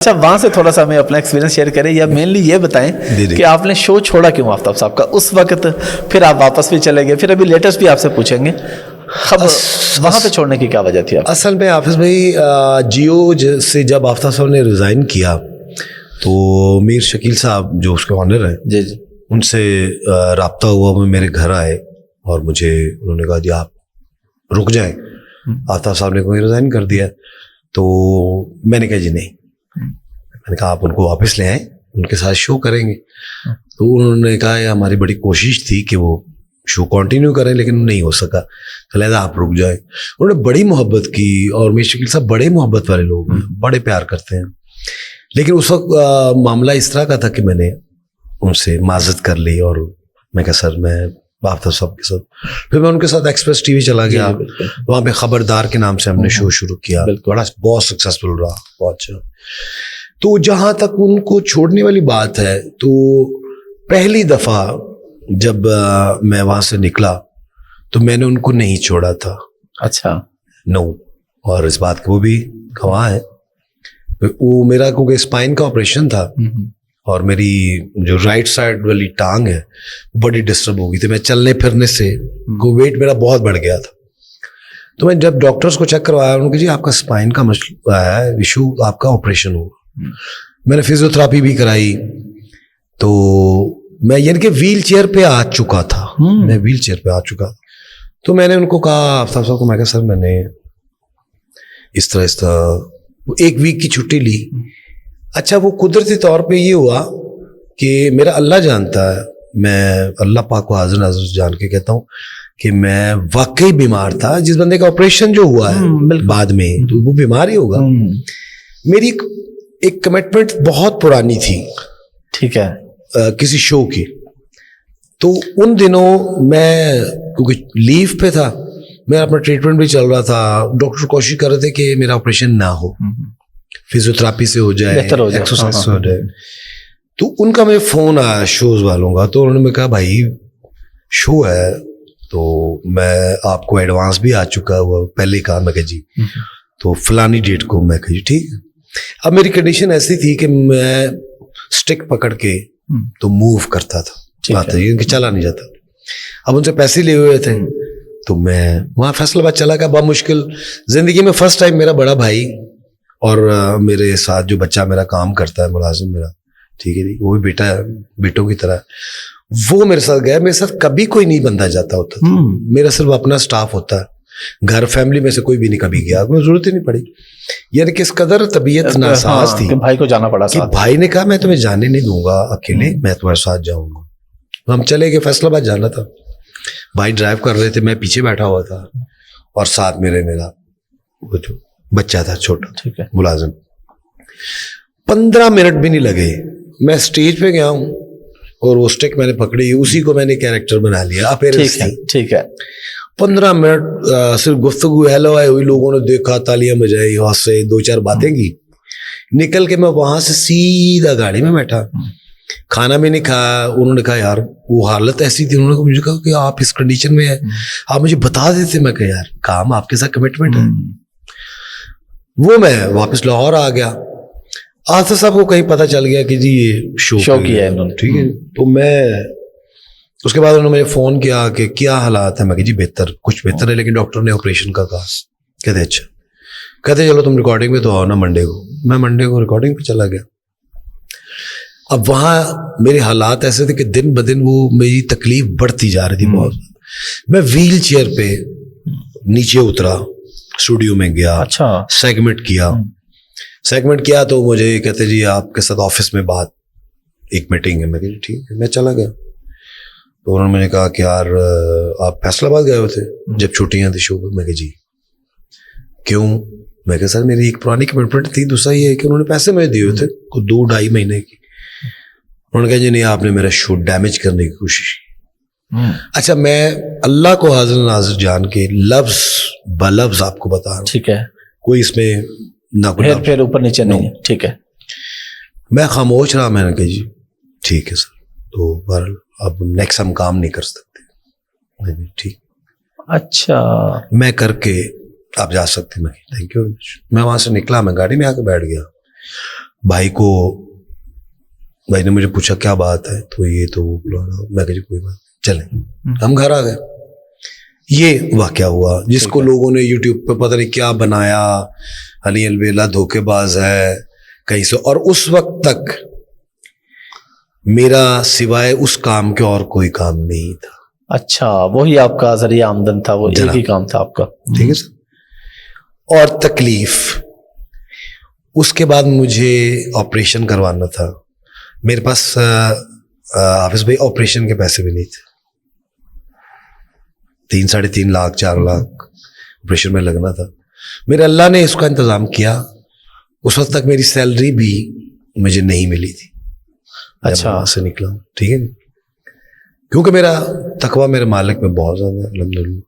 अच्छा, वहां से थोड़ा सा हमें अपना एक्सपीरियंस शेयर करें, या मेनली ये बताएं कि आपने शो छोड़ा क्यों आफ्ताब साहब का उस वक्त, फिर आप वापस भी चले गए, फिर अभी लेटेस्ट भी आपसे पूछेंगे अब वहां पे छोड़ने की क्या वजह थी आप? असल में हाफिज भाई, जियो से जब आफ्ताब साहब ने रिज़ाइन किया तो मीर शकील साहब जो उसके ऑनर हैं जी जी, उनसे राब्ता हुआ, वो मेरे घर आए और मुझे उन्होंने कहा जी आप रुक जाएं, आफ्ताब साहब ने कोई रिज़ाइन कर दिया। तो मैंने कहा जी नहीं, मैंने कहा आप उनको वापस ले आए, उनके साथ शो करेंगे। तो उन्होंने कहा हमारी बड़ी कोशिश थी कि वो शो कंटिन्यू करें लेकिन नहीं हो सका, तो लिहाजा आप रुक जाए। उन्होंने बड़ी मोहब्बत की और मीर शकील साहब बड़े मोहब्बत वाले लोग हैं, बड़े प्यार करते हैं। लेकिन उस वक्त मामला इस तरह का था कि मैंने उनसे माजत कर ली और मैं कहा सर मैं आफ्ताब साहब के साथ, फिर मैं उनके साथ एक्सप्रेस टीवी चला गया, वहाँ पे खबरदार के नाम से हमने शो शुरू किया, बड़ा बहुत सक्सेसफुल रहा, बहुत अच्छा। तो जहाँ तक उनको छोड़ने वाली बात है, तो पहली दफ़ा जब मैं वहाँ से निकला तो मैंने उनको नहीं छोड़ा था। अच्छा, नो, और इस बात का वो भी गवाह है। वो मेरा क्योंकि स्पाइन का ऑपरेशन था और मेरी जो राइट साइड वाली टांग है बड़ी डिस्टर्ब हो गई थी, मैं चलने फिरने से को वेट मेरा बहुत बढ़ गया था। तो मैं जब डॉक्टर्स को चेक करवाया, उन्होंने कहा जी आपका स्पाइन का मसला है, इशू, आपका ऑपरेशन होगा। मैंने फिजियोथेरापी भी कराई, तो मैं यानी कि व्हील चेयर पे आ चुका था, मैं व्हील चेयर पे आ चुका था। तो मैंने उनको कहा आफ्ताब साहब को, मैं कहा सर मैंने इस तरह एक वीक की छुट्टी ली। अच्छा, वो कुदरती तौर पे ये हुआ कि मेरा अल्लाह जानता है, मैं अल्लाह पाक को हाजिर नाज़िर जान के कहता हूँ कि मैं वाकई बीमार था। जिस बंदे का ऑपरेशन जो हुआ है बाद में, तो वो बीमार ही होगा। मेरी एक कमिटमेंट बहुत पुरानी थी, ठीक है, किसी शो की। तो उन दिनों मैं क्योंकि लीव पे था, मेरा अपना ट्रीटमेंट भी चल रहा था, डॉक्टर कोशिश कर रहे थे कि मेरा ऑपरेशन ना हो, फिजियोथेरापी से हो जाए, एक्सरसाइज से हो जाए। तो उनका मेरे फोन आया शोज वालों का, तो उन्होंने कहा भाई शो है तो मैं आपको एडवांस भी आ चुका हुआ, पहले ही कहा। मैं कहा जी तो फलानी डेट को। मैं कहा जी ठीक। अब मेरी कंडीशन ऐसी थी कि मैं स्टिक पकड़ के तो मूव करता था, बात है कि चला नहीं जाता। अब उनसे पैसे लिए हुए थे, तो मैं वहाँ फैसलाबाद चला गया। बहुत मुश्किल, जिंदगी में फर्स्ट टाइम मेरा बड़ा भाई और मेरे साथ जो बच्चा मेरा काम करता है, मुलाजिम मेरा, ठीक है जी, वो भी बेटा है, बेटों की तरह, वो मेरे साथ गया। मेरे साथ कभी कोई नहीं बंदा जाता होता था, मेरा सिर्फ अपना स्टाफ होता है, घर फैमिली में से कोई भी नहीं कभी गया, कोई जरूरत ही नहीं पड़ी। यानी किस कदर तबीयत नासाज थी कि भाई को जाना पड़ा, कि भाई ने कहा मैं तुम्हें जाने नहीं दूंगा अकेले, मैं तुम्हारे साथ जाऊंगा। तो हम चले गए, फैसलाबाद जाना था। भाई ड्राइव कर रहे थे, मैं पीछे बैठा हुआ था और साथ मेरा वो जो बच्चा था छोटा, ठीक है, मुलाजिम। 15 मिनट भी नहीं लगे, मैं स्टेज पे गया हूँ और वो स्टिक मैंने पकड़ी, उसी को मैंने कैरेक्टर बना लिया। ठीक है। 15 मिनट सिर्फ गुफ्तगू हेलो आए हुई, लोगों ने देखा, तालियां बजाई, हंसे, 2-4 बातें की। निकल के मैं वहां से सीधा गाड़ी में बैठा, खाना भी नहीं खाया। उन्होंने कहा यार वो हालत ऐसी थी, उन्होंने मुझे कहा कि आप इस कंडीशन में है, आप मुझे बता देते। मैं कहा यार काम आपके साथ कमिटमेंट है। वो मैं वापस लाहौर आ गया। आसिफ साहब को कहीं पता चल गया कि जी ये शो किया है इन्होंने, ठीक है। तो मैं उसके बाद उन्होंने मुझे फोन किया कि क्या हालात है। मैं कहा जी बेहतर, कुछ बेहतर है, लेकिन डॉक्टर ने ऑपरेशन का कहा। कहते अच्छा, कहते चलो तुम रिकॉर्डिंग में तो आओ ना मंडे को। मैं मंडे को रिकॉर्डिंग पे चला गया। अब वहाँ मेरे हालात ऐसे थे कि दिन ब दिन वो मेरी तकलीफ बढ़ती जा रही थी बहुत। मैं व्हील चेयर पे नीचे उतरा, स्टूडियो में गया, अच्छा, सेगमेंट किया तो मुझे कहते जी आपके साथ ऑफिस में बात, एक मीटिंग है। मैं कहा ठीक है, मैं चला गया। तो उन्होंने मुझे कहा कि यार आप फैसलाबाद गए हुए थे जब छुट्टियां थी शो में। मैं कहा जी क्यों? मैं कहा सर मेरी एक पुरानी कमिटमेंट थी, दूसरा ये है कि उन्होंने पैसे मुझे दिए हुए थे 2-2.5 महीने की। उन्होंने कहा जी नहीं, आपने मेरा शो डैमेज करने की कोशिश की। अच्छा, मैं अल्लाह को हाजिर नाज़िर जान के लफ्ज बलफ्ज आपको बता रहा हूँ, ठीक है, कोई इसमें ना फिर ऊपर नीचे नहीं है, ठीक है। मैं खामोश रहा। मैंने कहा जी ठीक है सर, तो बहरहाल अब नेक्स्ट हम काम नहीं कर सकते। ठीक, अच्छा, मैं करके आप जा सकते। मैं थैंक यू। मैं वहां से निकला, मैं गाड़ी में आके बैठ गया। भाई ने मुझे पूछा क्या बात है, तो ये तो वो बोला, मैं कहा जी कोई बात, चले। हम घर आ गए। ये वाकया हुआ जिसको लोगों ने यूट्यूब पे पता नहीं क्या बनाया, हनी अलबेला धोखेबाज है कहीं से, और उस वक्त तक मेरा सिवाय उस काम के और कोई काम नहीं था। अच्छा, वही आपका जरिया आमदन था, वो एक ही काम था आपका। ठीक है सर। और तकलीफ, उसके बाद मुझे ऑपरेशन करवाना था। मेरे पास हाफिज भाई ऑपरेशन के पैसे भी नहीं थे। 3-3.5 लाख 4 लाख ऑपरेशन में लगना था। मेरे अल्लाह ने इसका इंतजाम किया। उस वक्त तक मेरी सैलरी भी मुझे नहीं मिली थी। अच्छा, वहां से निकला, ठीक है, क्योंकि मेरा तकवा मेरे मालिक में बहुत ज्यादा है अल्हम्दुलिल्लाह।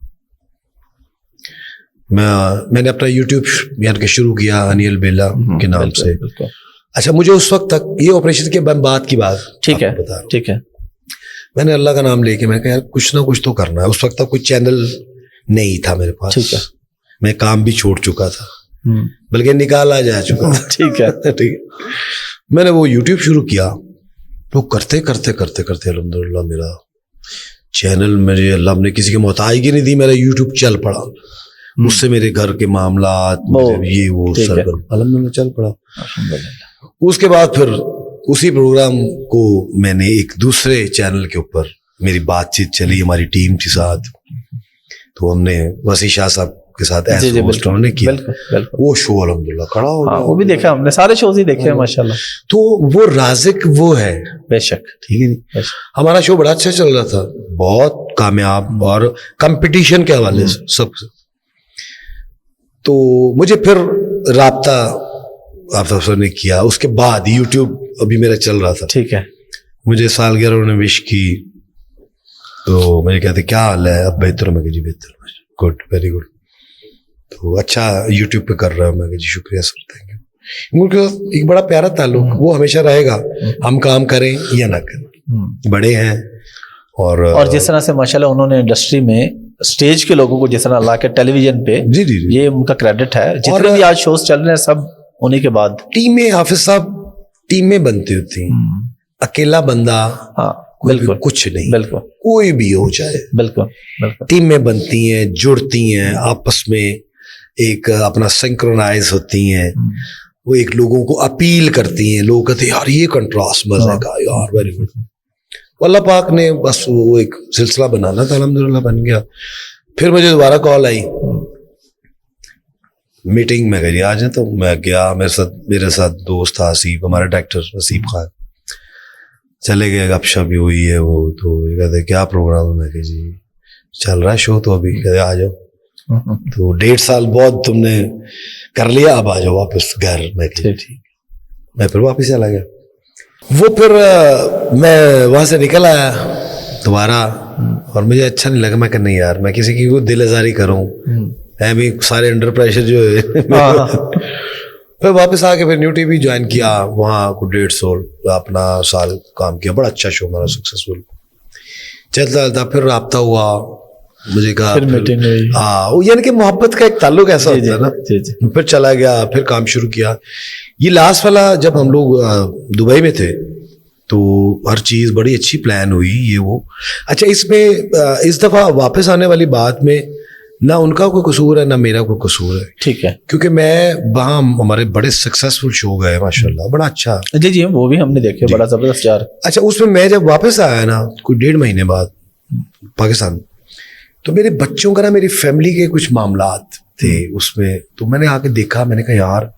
मैंने अपना यूट्यूब यानी कि शुरू किया हनी अलबेला के नाम से। अच्छा, मुझे उस वक्त तक, ये ऑपरेशन के बाद की बात, ठीक है, ठीक है, मैंने अल्लाह का नाम लेके मैंने कहा यार कुछ ना कुछ तो करना है। उस वक्त तक कोई चैनल नहीं था मेरे पास। ठीक है, मैं काम भी छोड़ चुका था, बल्कि निकाला जा चुका था। ठीक है, ठीक है। मैंने वो यूट्यूब शुरू किया, तो करते करते करते करते अल्हम्दुलिल्लाह मेरा चैनल, मेरे अल्लाह ने किसी की मोहताज नहीं दी, मेरा यूट्यूब चल पड़ा। उससे मेरे घर के मामलात, ये वो सरगर्म अल्हम्दुलिल्लाह चल पड़ा। उसके बाद फिर उसी प्रोग्राम को मैंने एक दूसरे चैनल के ऊपर मेरी बातचीत चली, हमारी टीम के साथ, तो हमने वसी शाह साहब के साथ ऐसे होस्ट उन्होंने किया। वो शो अल्हम्दुलिल्लाह खड़ा हो गया। वो भी देखा हमने, सारे शोज ही देखे हैं माशाल्लाह। तो वो राज़िक वो है, बेशक, ठीक है नहीं, हमारा शो बड़ा अच्छा चल रहा था, बहुत कामयाब, और कंपटीशन के हवाले से सबसे। तो मुझे फिर राब्ता आप ने किया। उसके बाद यूट्यूब अभी मेरा चल रहा था, ठीक है, मुझे सालगिरह उन्होंने विश की, तो मुझे कहते क्या हाल है, अब बेहतर हो? मैं जी बेहतर, गुड, वेरी गुड। तो अच्छा यूट्यूब पे कर रहा हूँ। मैं जी शुक्रिया सर, थैंक यू। उनका एक बड़ा प्यारा ताल्लुक, वो हमेशा रहेगा, हम काम करें या ना करें, बड़े हैं। और जिस तरह से माशाल्लाह उन्होंने इंडस्ट्री में स्टेज के लोगों को जिस तरह ला के टेलीविजन पे, जी जी, ये उनका क्रेडिट है। जितने भी आज शोज चल रहे हैं सब उन्हीं के बाद। टीमें, हाफिज साहब, टीमें बनती होती, अकेला बंदा बिल्कुल कुछ नहीं, बिल्कुल कोई भी हो जाए, बिल्कुल बिल्कुल टीमें बनती हैं, जुड़ती हैं, आपस में एक अपना सिंक्रोनाइज होती हैं, वो एक लोगों को अपील करती हैं। लोग कहते हैं यार ये कंट्रास्ट मजे का, यार वेरी गुड। अल्लाह पाक ने बस वो एक सिलसिला बनाना था, अल्हम्दुलिल्लाह बन गया। फिर मुझे दोबारा कॉल आई मीटिंग में, गई आज है, तो मैं गया। मेरे साथ दोस्त था आसिफ, हमारा डायरेक्टर आसिफ खान, चले गए, गपशप भी हुई है वो। तो ये कहते क्या प्रोग्राम है? मैं कहा जी चल रहा है शो, तो अभी कहते आ जाओ। तो 1.5 साल बहुत तुमने कर लिया, अब आ जाओ वापस घर। मैं ठीक, मैं फिर वापस चला गया। वो फिर मैं वहां से निकल आया दोबारा, और मुझे अच्छा नहीं लगा। मैं कहा नहीं यार, मैं किसी की कोई दिल आजारी करूं, है भी सारे अंडर प्रेशर जो है। फिर वापस आके फिर न्यू टीवी ज्वाइन किया, वहाँ को 1.5 अपना साल काम किया। बड़ा अच्छा शो हमारा, सक्सेसफुल चलता चलता। फिर राब्ता हुआ, मुझे कहा, हाँ, यानी कि मोहब्बत का एक ताल्लुक ऐसा होता है ना। फिर चला गया, फिर काम शुरू किया। ये लास्ट वाला जब हम लोग दुबई में थे, तो हर चीज बड़ी अच्छी प्लान हुई, ये वो। अच्छा, इसमें इस दफा वापस आने वाली बात में ना उनका कोई कसूर है ना मेरा कोई कसूर है, ठीक है, क्योंकि मैं वहाँ हमारे बड़े सक्सेसफुल शो गए माशाल्लाह, बड़ा अच्छा। जी जी, वो भी हमने देखे, बड़ा जबरदस्त यार। अच्छा, उसमें मैं जब वापस आया ना, कोई 1.5 महीने बाद पाकिस्तान, तो मेरे बच्चों का ना, मेरी फैमिली के कुछ मामलात थे उसमें। तो मैंने आके देखा, मैंने कहा यार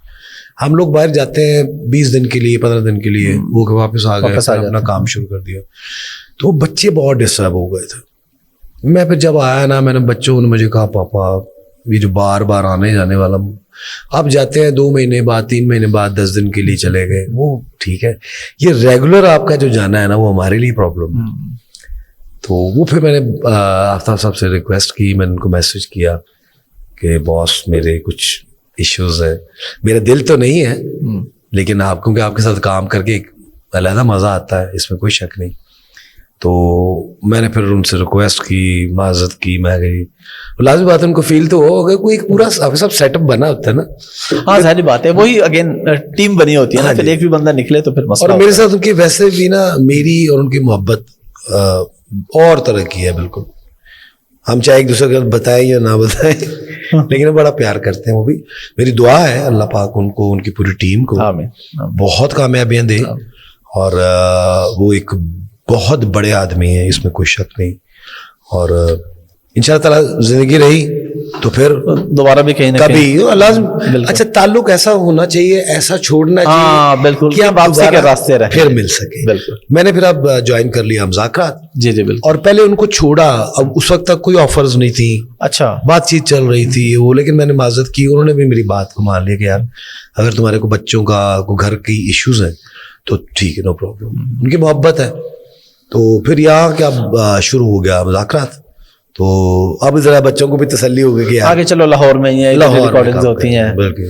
हम लोग बाहर जाते हैं 20 दिन के लिए, 15 दिन के लिए, वो वापस आ गए, अपना काम शुरू कर दिया। तो बच्चे बहुत डिस्टर्ब हो गए थे। मैं फिर जब आया ना, मैंने बच्चों ने मुझे कहा पापा ये जो बार बार आने जाने वाला, आप जाते हैं 2 महीने बाद, 3 महीने बाद, 10 दिन के लिए चले गए, वो ठीक है, ये रेगुलर आपका जो जाना है ना, वो हमारे लिए प्रॉब्लम है। तो वो फिर मैंने आफ्ताब साहब से रिक्वेस्ट की, मैंने उनको मैसेज किया कि बॉस मेरे कुछ इश्यूज है, मेरा दिल तो नहीं है, लेकिन आप, क्योंकि आपके साथ काम करके एक अलग मजा आता है, इसमें कोई शक नहीं। तो मैंने फिर उनसे रिक्वेस्ट की, माजरत की, मैं गई। लाजमी बात है उनको फील तो हो गया, कोई एक पूरा आपके सब सेटअप बना होता है ना। हाँ सारी बात है, वही अगेन टीम बनी होती है ना, हाँ फिर जी। एक भी बंदा निकले तो फिर मसला और मेरे साथ उनकी वैसे भी ना मेरी और उनकी मोहब्बत और तरह की है बिल्कुल। हम चाहे एक दूसरे को बताएं या ना बताएं लेकिन वो बड़ा प्यार करते हैं। वो भी मेरी दुआ है अल्लाह पाक उनको, उनकी पूरी टीम को आमीन। बहुत कामयाबियां दे। और वो एक बहुत बड़े आदमी है, इसमें कोई शक नहीं। और इंशाअल्लाह ताला जिंदगी रही तो फिर दोबारा भी कहीं ना कभी बिल्कुल। अच्छा ताल्लुक ऐसा होना चाहिए, ऐसा छोड़ना हाँ, चाहिए बिल्कुल, कि आप वापसी के दोबारा रास्ते रहें। फिर मिल सके। बिल्कुल। मैंने फिर अब ज्वाइन कर लिया मुज़ाकरात। जी जी बिल्कुल। और पहले उनको छोड़ा, अब उस वक्त तक कोई ऑफर्स नहीं थी, अच्छा, बातचीत चल रही थी वो, लेकिन मैंने माजरत की, उन्होंने भी मेरी बात को मान लिया कि यार अगर तुम्हारे को बच्चों का को घर की इश्यूज हैं तो ठीक है, नो प्रॉब्लम। उनकी मोहब्बत है। तो फिर यहाँ क्या शुरू हो गया मुज़ाकरात। तो अब जरा बच्चों को भी तसल्ली हो गई कि यार आगे चलो लाहौर में ही है, लाहौर में रिकॉर्डिंग्स काम होती करेंगे, हैं। बिल्कुल।